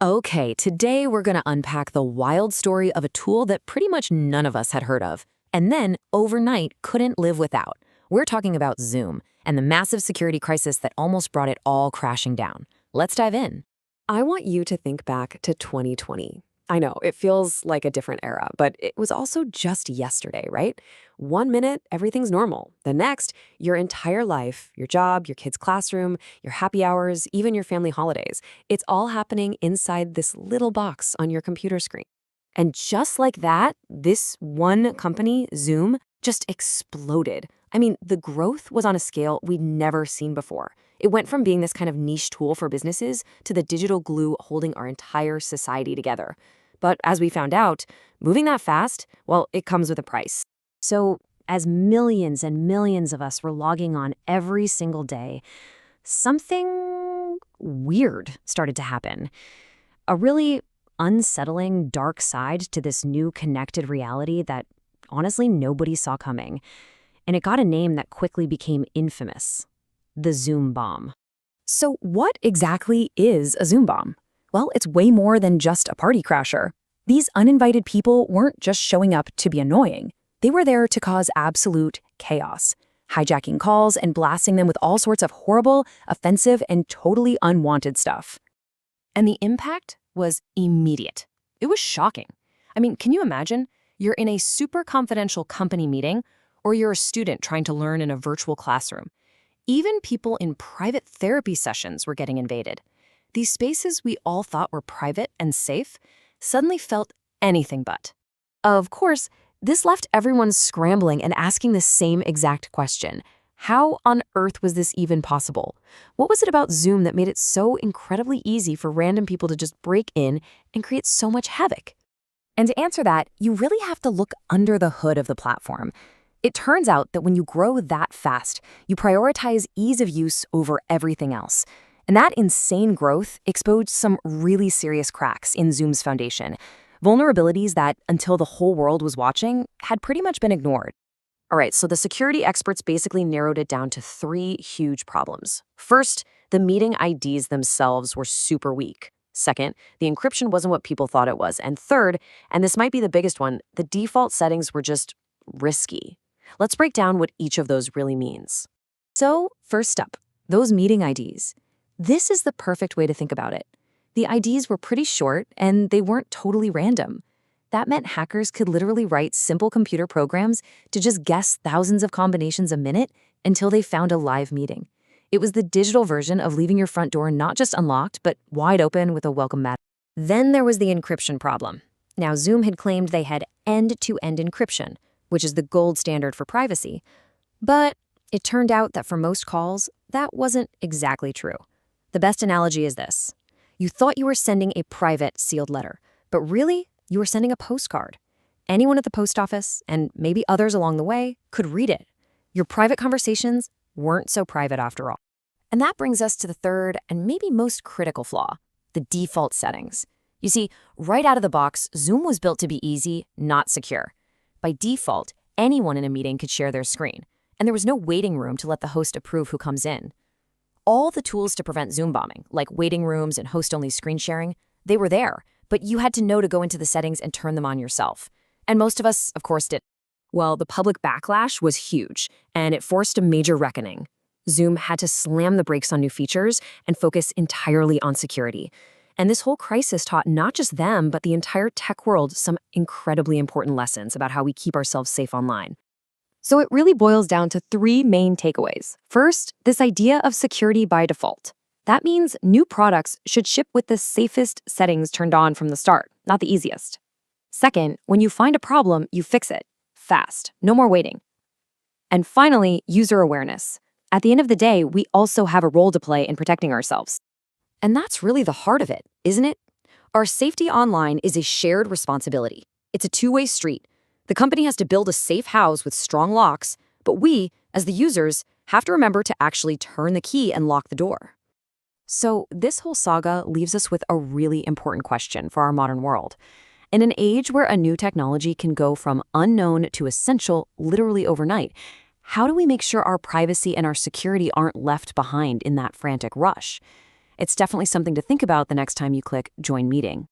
Okay, today we're going to unpack the wild story of a tool that pretty much none of us had heard of, and then overnight couldn't live without. We're talking about Zoom and the massive security crisis that almost brought it all crashing down. Let's dive in. I want you to think back to 2020. I know, it feels like a different era, but it was also just yesterday, right? 1 minute, everything's normal. The next, your entire life, your job, your kid's classroom, your happy hours, even your family holidays, it's all happening inside this little box on your computer screen. And just like that, this one company, Zoom, just exploded. I mean, the growth was on a scale we'd never seen before. It went from being this kind of niche tool for businesses to the digital glue holding our entire society together. But as we found out, moving that fast, well, it comes with a price. So, as millions and millions of us were logging on every single day, something weird started to happen. A really unsettling, dark side to this new connected reality that honestly nobody saw coming. And it got a name that quickly became infamous: the Zoom bomb. So what exactly is a Zoom bomb? Well, it's way more than just a party crasher. These uninvited people weren't just showing up to be annoying. They were there to cause absolute chaos, hijacking calls and blasting them with all sorts of horrible, offensive, and totally unwanted stuff. And the impact was immediate. It was shocking. I mean, can you imagine? You're in a super confidential company meeting, or you're a student trying to learn in a virtual classroom. Even people in private therapy sessions were getting invaded. These spaces we all thought were private and safe suddenly felt anything but. Of course, this left everyone scrambling and asking the same exact question. How on earth was this even possible? What was it about Zoom that made it so incredibly easy for random people to just break in and create so much havoc? And to answer that, you really have to look under the hood of the platform. It turns out that when you grow that fast, you prioritize ease of use over everything else. And that insane growth exposed some really serious cracks in Zoom's foundation, vulnerabilities that, until the whole world was watching, had pretty much been ignored. All right, so the security experts basically narrowed it down to three huge problems. First, the meeting IDs themselves were super weak. Second, the encryption wasn't what people thought it was. And third, and this might be the biggest one, the default settings were just risky. Let's break down what each of those really means. So, first up, those meeting IDs. This is the perfect way to think about it. The IDs were pretty short, and they weren't totally random. That meant hackers could literally write simple computer programs to just guess thousands of combinations a minute until they found a live meeting. It was the digital version of leaving your front door not just unlocked, but wide open with a welcome mat. Then there was the encryption problem. Now, Zoom had claimed they had end-to-end encryption, which is the gold standard for privacy. But it turned out that for most calls, that wasn't exactly true. The best analogy is this. You thought you were sending a private sealed letter, but really, you were sending a postcard. Anyone at the post office, and maybe others along the way, could read it. Your private conversations weren't so private after all. And that brings us to the third and maybe most critical flaw, the default settings. You see, right out of the box, Zoom was built to be easy, not secure. By default, anyone in a meeting could share their screen, and there was no waiting room to let the host approve who comes in. All the tools to prevent Zoom bombing, like waiting rooms and host-only screen sharing, they were there, but you had to know to go into the settings and turn them on yourself. And most of us, of course, did. Well, the public backlash was huge, and it forced a major reckoning. Zoom had to slam the brakes on new features and focus entirely on security. And this whole crisis taught not just them, but the entire tech world some incredibly important lessons about how we keep ourselves safe online. So it really boils down to three main takeaways. First, this idea of security by default. That means new products should ship with the safest settings turned on from the start, not the easiest. Second, when you find a problem, you fix it. Fast. No more waiting. And finally, user awareness. At the end of the day, we also have a role to play in protecting ourselves. And that's really the heart of it, isn't it? Our safety online is a shared responsibility. It's a two-way street. The company has to build a safe house with strong locks, but we, as the users, have to remember to actually turn the key and lock the door. So this whole saga leaves us with a really important question for our modern world. In an age where a new technology can go from unknown to essential literally overnight, how do we make sure our privacy and our security aren't left behind in that frantic rush? It's definitely something to think about the next time you click Join Meeting.